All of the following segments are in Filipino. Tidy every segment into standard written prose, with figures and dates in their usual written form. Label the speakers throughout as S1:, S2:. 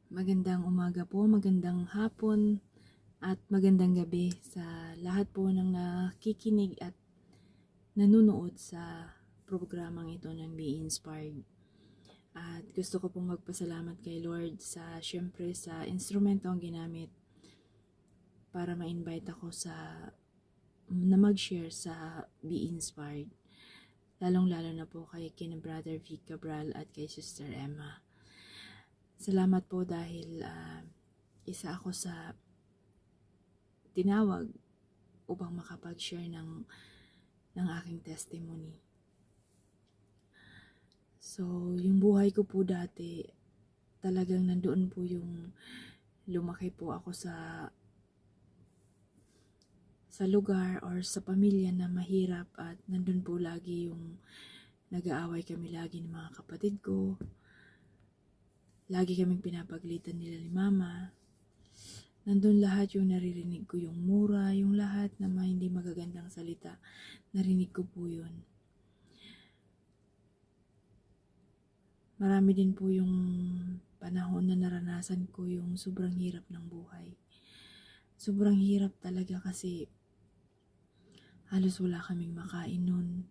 S1: Magandang umaga po, magandang hapon, at magandang gabi sa lahat po ng nakikinig at nanonood sa programang ito ng Be Inspired. At gusto ko pong magpasalamat kay Lord sa syempre sa instrumento ang ginamit para ma-invite ako na mag-share sa Be Inspired. Lalong-lalo na po kay kina Brother Vic Cabral at kay Sister Emma. Salamat po dahil isa ako sa tinawag upang makapag-share ng aking testimony. So, yung buhay ko po dati, talagang nandoon po yung lumaki po ako sa lugar or sa pamilya na mahirap, at nandun po lagi yung nag-aaway kami lagi ng mga kapatid ko. Lagi kaming pinapaglitan nila ni mama. Nandun lahat yung naririnig ko, yung mura, yung lahat na hindi magagandang salita. Narinig ko po yun. Marami din po yung panahon na naranasan ko yung sobrang hirap ng buhay. Sobrang hirap talaga kasi halos wala kaming makain nun.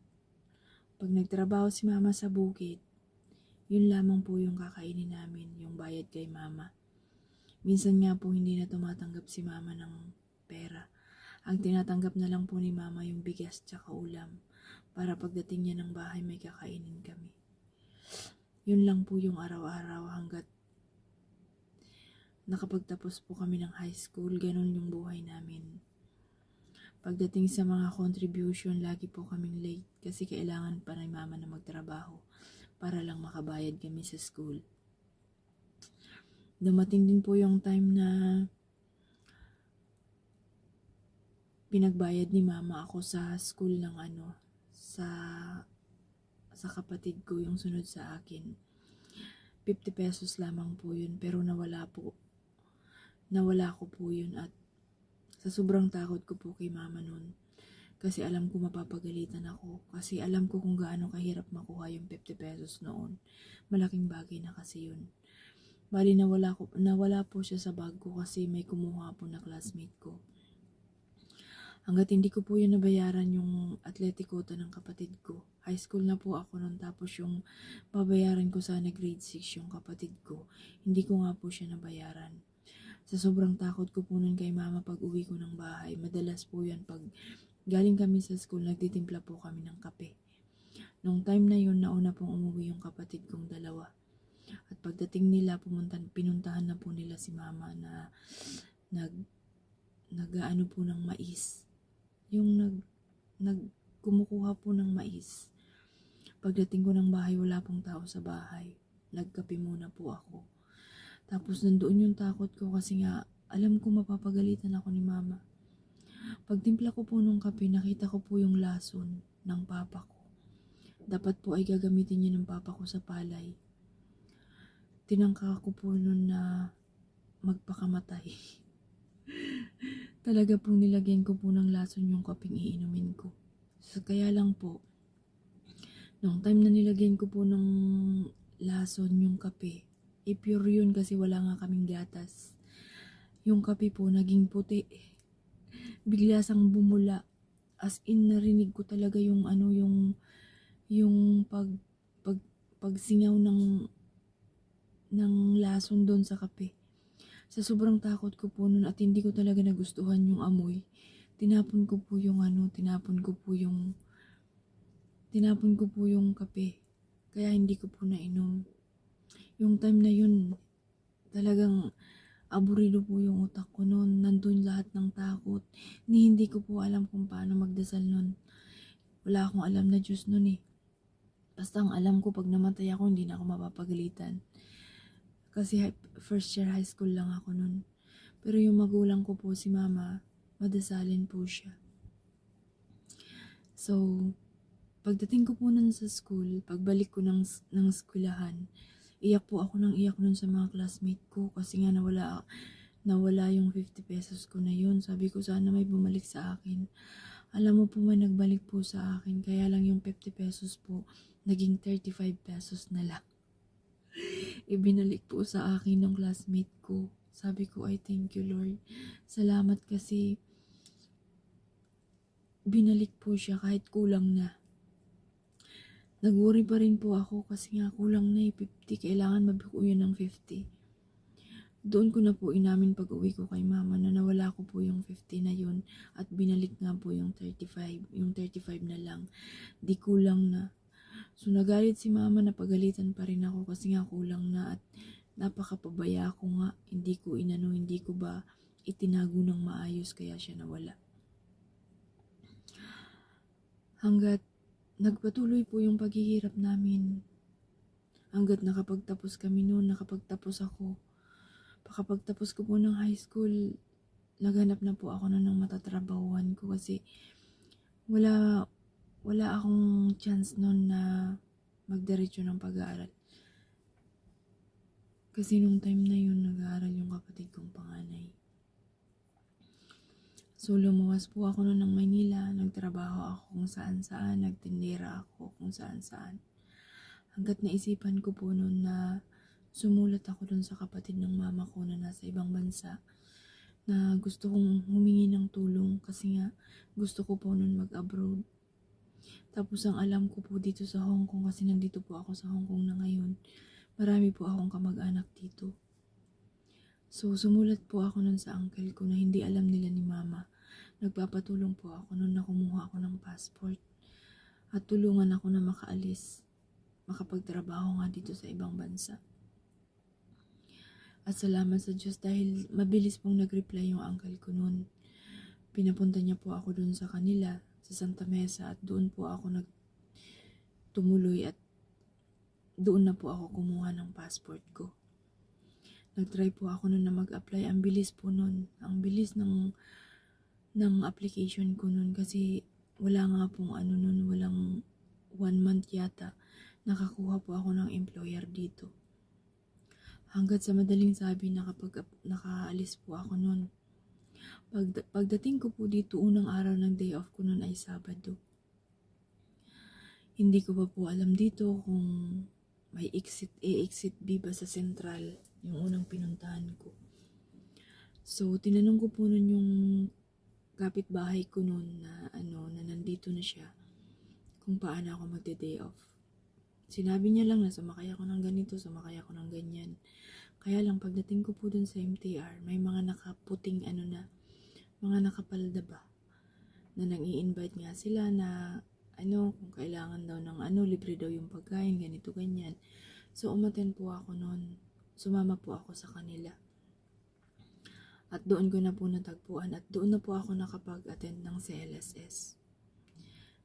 S1: Pag nagtrabaho si mama sa bukid, yun lamang po yung kakainin namin, yung bayad kay mama. Minsan nga po hindi na tumatanggap si mama ng pera. Ang tinatanggap na lang po ni mama yung bigas tsaka ulam para pagdating niya ng bahay may kakainin kami. Yun lang po yung araw-araw hanggat nakapagtapos po kami ng high school. Ganun yung buhay namin. Pagdating sa mga contribution, lagi po kaming late kasi kailangan pa ni mama na magtrabaho para lang makabayad kami sa school. Dumating din po yung time na pinagbayad ni mama ako sa school ng sa kapatid ko yung sunod sa akin. 50 pesos lamang po yun, pero nawala ko po yun, at sa sobrang takot ko po kay mama nun. Kasi alam ko mapapagalitan ako. Kasi alam ko kung gaano kahirap makuha yung 50 pesos noon. Malaking bagay na kasi yun. Bali nawala po siya sa bag ko kasi may kumuha po na classmate ko. Hanggat hindi ko po yun nabayaran yung atletikutan ng kapatid ko. High school na po ako nun, tapos yung babayaran ko sana grade 6 yung kapatid ko. Hindi ko nga po siya nabayaran. Sa sobrang takot ko po nun kay mama pag uwi ko ng bahay, madalas po yan pag galing kami sa school, nagtitimpla po kami ng kape. Nung time na yun, nauna pong umuwi yung kapatid kong dalawa. At pagdating nila, pinuntahan na po nila si mama na nag-ano po ng mais. Yung kumukuha po ng mais. Pagdating ko ng bahay, wala pong tao sa bahay. Nagkape muna po ako. Tapos nandoon yung takot ko kasi nga alam ko mapapagalitan ako ni mama. Pagtimpla ko po nung kape, nakita ko po yung lason ng papa ko. Dapat po ay gagamitin niya ng papa ko sa palay. Tinangka ko po nun na magpakamatay. Talaga pong nilagyan ko po ng lason yung kapeng iinumin ko. So kaya lang po, nung time na nilagyan ko po ng lason yung kape, pure yun kasi wala nga kaming gatas. Yung kape po naging puti. Bigla sang bumula. As in, narinig ko talaga yung pagsingaw ng lason doon sa kape. Sa sobrang takot ko po nun at hindi ko talaga nagustuhan yung amoy, tinapon ko po yung kape. Kaya hindi ko po nainom. Yung time na yun, talagang aburido po yung utak ko nun. Nandun lahat ng takot. Hindi ko po alam kung paano magdasal nun. Wala akong alam na Diyos nun eh. Basta ang alam ko, pag namatay ako, hindi na ako mapapagalitan. Kasi first year high school lang ako nun. Pero yung magulang ko po, si mama, madasalin po siya. So, pagdating ko po nun sa school, pagbalik ko ng eskwelahan, iyak po ako ng iyak nun sa mga classmate ko kasi nga nawala yung 50 pesos ko na yun. Sabi ko sana may bumalik sa akin. Alam mo po, may nagbalik po sa akin, kaya lang yung 50 pesos po, naging 35 pesos na lang. Ibinalik po sa akin ng classmate ko. Sabi ko, I thank you Lord. Salamat kasi binalik po siya kahit kulang na. Nag-worry pa rin po ako kasi nga kulang na 50. Kailangan mabigo yun ng 50. Doon ko na po inamin pag uwi ko kay mama na nawala ko po yung 50 na yun at binalik nga po yung 35. Yung 35 na lang. Di kulang na. So nagalit si mama, napagalitan pa rin ako kasi nga kulang na at napakapabaya ko nga. Hindi ko ba itinago ng maayos kaya siya nawala. Hanggat nagpatuloy po yung paghihirap namin. Hanggat nakapagtapos kami noon, nakapagtapos ako. Pakapagtapos ko po ng high school, naghanap na po ako noon ng matatrabahuan ko kasi wala akong chance noon na magdiretso ng pag-aaral. Kasi nung time na yun, nag-aaral yung kapatid kong panganay. So lumuwas po ako noon ng Maynila, nagtrabaho ako kung saan-saan, nagtindera ako kung saan-saan. Hanggat naisipan ko po noon na sumulat ako dun sa kapatid ng mama ko na nasa ibang bansa na gusto kong humingi ng tulong kasi nga gusto ko po noon mag-abroad. Tapos ang alam ko po dito sa Hong Kong kasi nandito po ako sa Hong Kong na ngayon, marami po akong kamag-anak dito. So sumulat po ako noon sa uncle ko na hindi alam nila ni mama. Nagpapatulong po ako noon na kumuha ako ng passport at tulungan ako na makapagtrabaho nga dito sa ibang bansa. At salamat sa Diyos dahil mabilis pong nag-reply yung uncle ko noon. Pinapunta niya po ako doon sa kanila, sa Santa Mesa at doon po ako tumuloy at doon na po ako kumuha ng passport ko. Nag-try po ako noon na mag-apply. Ang bilis po noon. Ang bilis ng application ko noon kasi wala nga pong walang 1 month yata. Nakakuha po ako ng employer dito. Hanggat sa madaling sabi nakaalis po ako noon. Pagdating ko po dito, unang araw ng day off ko noon ay Sabado. Hindi ko pa po alam dito kung may exit B ba sa Central, yung unang pinuntahan ko. So, tinanong ko po noon yung kapitbahay ko noon na nandito na siya kung paano ako magde-day off. Sinabi niya lang na sumakay ako ng ganito, sumakay ako ng ganyan. Kaya lang pagdating ko po dun sa MTR, may mga nakaputing mga nakapalda ba, na nang-i-invite nga sila na kung kailangan daw ng libre daw yung pagkain, ganito, ganyan. So, umattend po ako noon. Sumama po ako sa kanila. At doon ko na po natagpuan at doon na po ako nakapag-attend ng CLSS.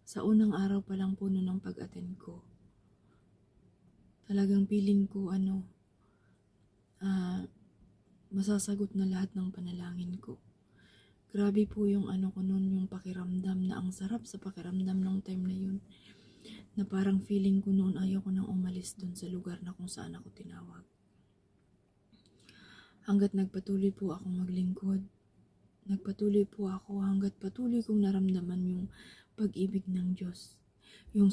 S1: Sa unang araw pa lang po noon ng pag-attend ko, talagang feeling ko masasagot na lahat ng panalangin ko. Grabe po yung ko noon, yung pakiramdam na ang sarap sa pakiramdam ng time na yun. Na parang feeling ko noon ayaw ko nang umalis dun sa lugar na kung saan ako tinawag. Hanggat nagpatuloy po akong maglingkod. Nagpatuloy po ako hanggat patuloy kong naramdaman yung pag-ibig ng Diyos. Yung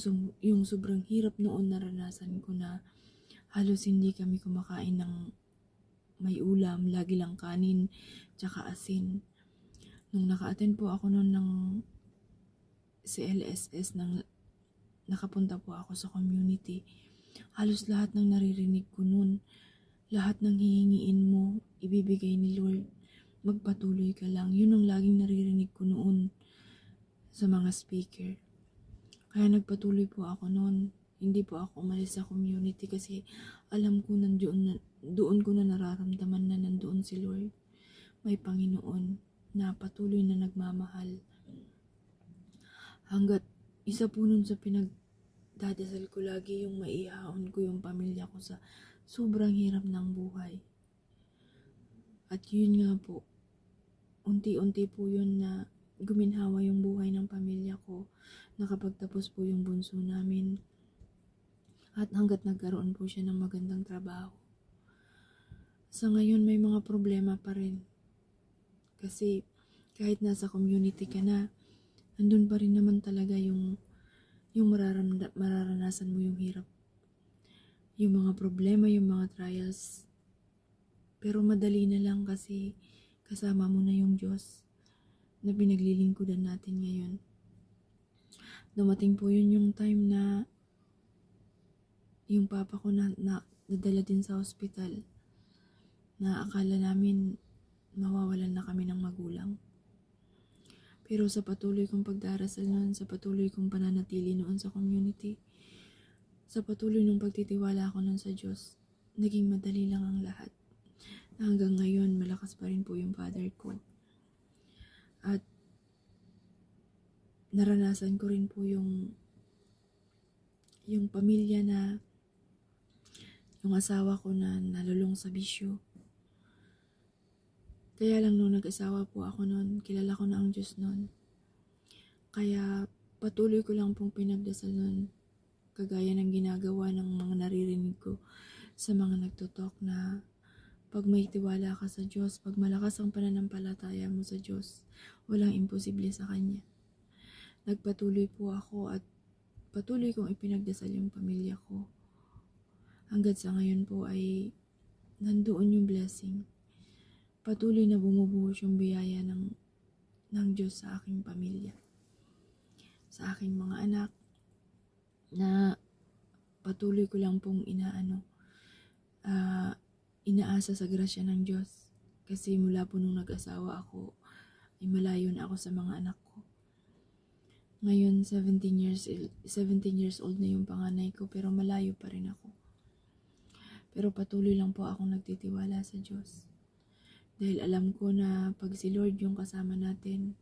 S1: sobrang hirap noon naranasan ko na halos hindi kami kumakain ng may ulam, lagi lang kanin, tsaka asin. Nung naka-attend po ako noon ng CLSS, nakapunta po ako sa community, halos lahat ng naririnig ko noon, lahat ng hihingiin mo, ibibigay ni Lord. Magpatuloy ka lang. Yun ang laging naririnig ko noon sa mga speaker. Kaya nagpatuloy po ako noon. Hindi po ako umalis sa community kasi alam ko doon ko na nararamdaman na nandoon si Lord. May Panginoon na patuloy na nagmamahal. Hanggat isa po nun sa pinagdadasal ko lagi yung maihaon ko yung pamilya ko sa sobrang hirap ng buhay. At yun nga po, unti-unti po yun na guminhawa yung buhay ng pamilya ko. Nakapagtapos po yung bunso namin. At hanggat nagkaroon po siya ng magandang trabaho. Sa ngayon may mga problema pa rin. Kasi kahit nasa community ka na, andun pa rin naman talaga yung mararanasan mo yung hirap. yung mga problema, yung mga trials. Pero madali na lang kasi kasama mo na yung Diyos na pinaglilingkuran natin ngayon. Dumating po yun yung time na yung papa ko nadala din sa ospital, na akala namin mawawalan na kami ng magulang. Pero sa patuloy kong pagdarasal noon, sa patuloy kong pananatili noon sa community, sa patuloy ng pagtitiwala ko noon sa Diyos, naging madali lang ang lahat. Hanggang ngayon, malakas pa rin po yung father ko. At naranasan ko rin po yung pamilya na yung asawa ko na nalulong sa bisyo. Kaya lang nung nag-asawa po ako noon, kilala ko na ang Diyos noon. Kaya patuloy ko lang pong pinagdasal noon, kagaya ng ginagawa ng mga naririnig ko sa mga nagtutok na pag may tiwala ka sa Diyos, pag malakas ang pananampalataya mo sa Diyos, walang imposible sa Kanya. Nagpatuloy po ako at patuloy kong ipinagdasal yung pamilya ko. Hanggat sa ngayon po ay nandoon yung blessing. Patuloy na bumubuhos yung biyaya ng Diyos sa aking pamilya. Sa aking mga anak na patuloy ko lang pong inaasa sa grasya ng Diyos. Kasi mula po nung nag-asawa ako, ay malayo na ako sa mga anak ko. Ngayon, 17 years old na yung panganay ko, pero malayo pa rin ako. Pero patuloy lang po akong nagtitiwala sa Diyos. Dahil alam ko na pag si Lord yung kasama natin,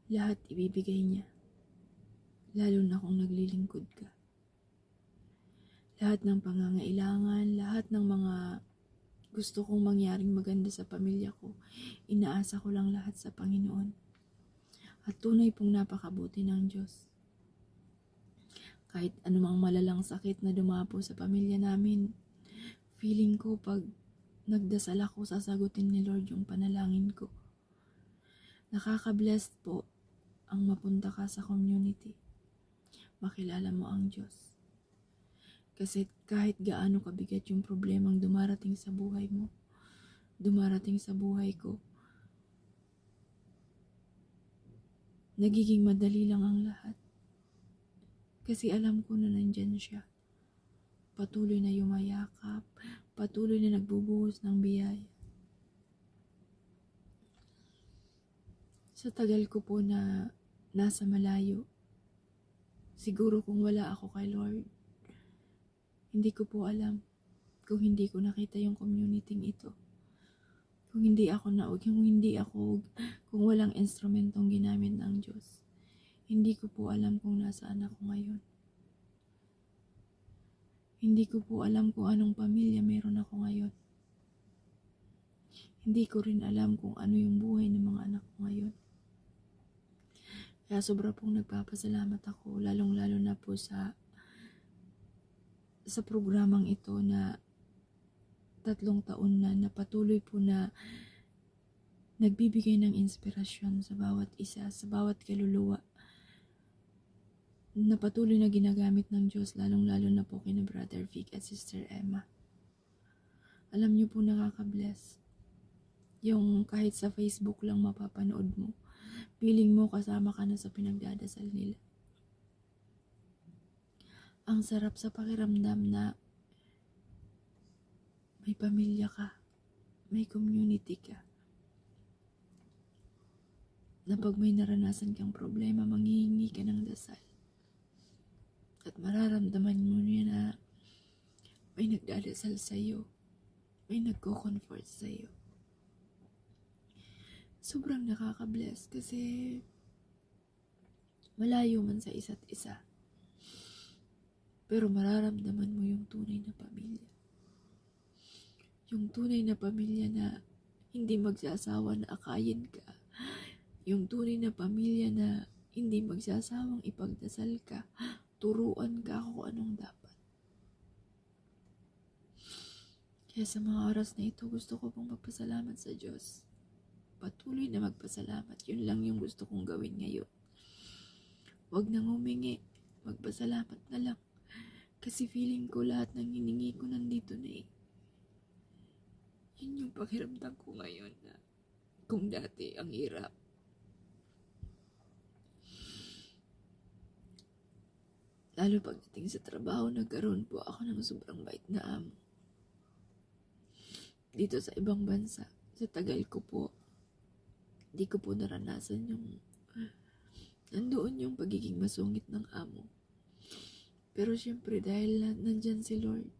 S1: lahat ibibigay niya. Lalo na kung naglilingkod ka. Lahat ng pangangailangan, lahat ng mga gusto kong mangyaring maganda sa pamilya ko, inaasa ko lang lahat sa Panginoon. At tunay pong napakabuti ng Diyos. Kahit anumang malalang sakit na dumapo sa pamilya namin, feeling ko pag nagdasal ako, sasagutin ni Lord yung panalangin ko. Nakaka-blessed po ang mapunta ka sa community. Makilala mo ang Diyos. Kasi kahit gaano kabigat yung problemang dumarating sa buhay mo, dumarating sa buhay ko, nagiging madali lang ang lahat. Kasi alam ko na nandyan siya. Patuloy na yumayakap, patuloy na nagbubuhos ng biyaya. Sa tagal ko po na nasa malayo, siguro kung wala ako kay Lord, hindi ko po alam kung hindi ko nakita yung community ito. Kung walang instrumentong ginamit ng Diyos, hindi ko po alam kung nasaan ako ngayon. Hindi ko po alam kung anong pamilya meron ako ngayon. Hindi ko rin alam kung ano yung buhay ng mga anak ko ngayon. Kaya sobra pong nagpapasalamat ako, lalong-lalo na po sa programang ito na 3 taon na patuloy po na nagbibigay ng inspirasyon sa bawat isa, sa bawat kaluluwa, na patuloy na ginagamit ng Diyos, lalong-lalo na po kina Brother Vic at Sister Emma. Alam niyo po, nakaka-bless. Yung kahit sa Facebook lang mapapanood mo, feeling mo kasama ka na sa pinagdadasal nila. Ang sarap sa pakiramdam na may pamilya ka, may community ka, na pag may naranasan kang problema, manghihingi ka ng dasal. At mararamdaman mo niya na may nagdadasal sa iyo, may nagko-comfort sa iyo. Sobrang nakaka-bless kasi malayo man sa isa't isa, pero mararamdaman mo yung tunay na pamilya. Yung tunay na pamilya na hindi magsasawa na akayin ka. Yung tunay na pamilya na hindi magsasawang ipagdasal ka, turuan ka kung anong dapat. Kaya sa mga oras na ito, gusto ko pong magpasalamat sa Diyos. Patuloy na magpasalamat. Yun lang yung gusto kong gawin ngayon. Huwag nang humingi. Magpasalamat na lang. Kasi feeling ko lahat ng hiningi ko nandito na eh. Yun yung pakiramdam ko ngayon na kung dati ang hirap. Lalo pagdating sa trabaho, nagkaroon po ako ng sobrang bait na amo. Dito sa ibang bansa, sa tagal ko po, di ko po naranasan yung nandoon yung pagiging masungit ng amo. Pero syempre dahil nandyan si Lord,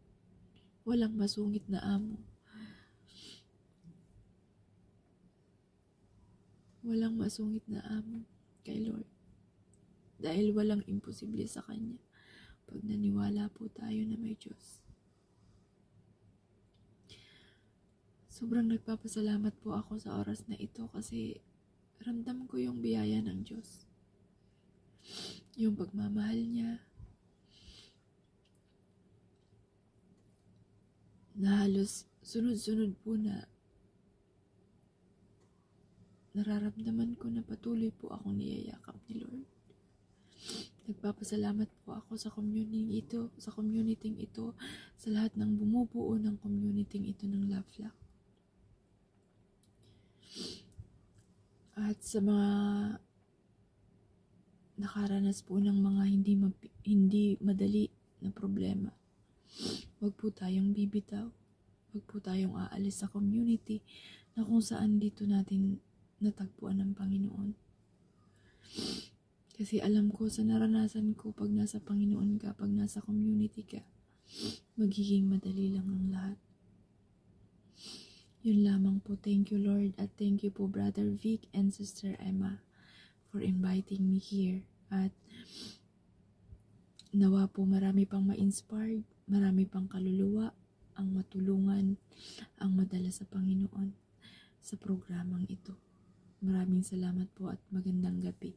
S1: walang masungit na amo. Walang masungit na amo kay Lord. Dahil walang imposible sa Kanya pag naniwala po tayo na may Diyos. Sobrang nagpapasalamat po ako sa oras na ito kasi ramdam ko yung biyaya ng Diyos. Yung pagmamahal niya na halos sunod-sunod po na nararamdaman ko na patuloy po akong niyayakap ni Lord. Nagpapasalamat po ako sa community ito, sa lahat ng bumubuo ng community ito ng Love Lock. At sa mga nakaranas po ng mga hindi madali na problema, wag po tayong bibitaw. Wag po tayong aalis sa community na kung saan dito natin natagpuan ng Panginoon. Kasi alam ko sa naranasan ko pag nasa Panginoon ka, pag nasa community ka, magiging madali lang ang lahat. Yun lamang po. Thank you Lord at thank you po Brother Vic and Sister Emma for inviting me here. At nawa po marami pang ma-inspired, marami pang kaluluwa ang matulungan, ang madala sa Panginoon sa programang ito. Maraming salamat po at magandang gabi.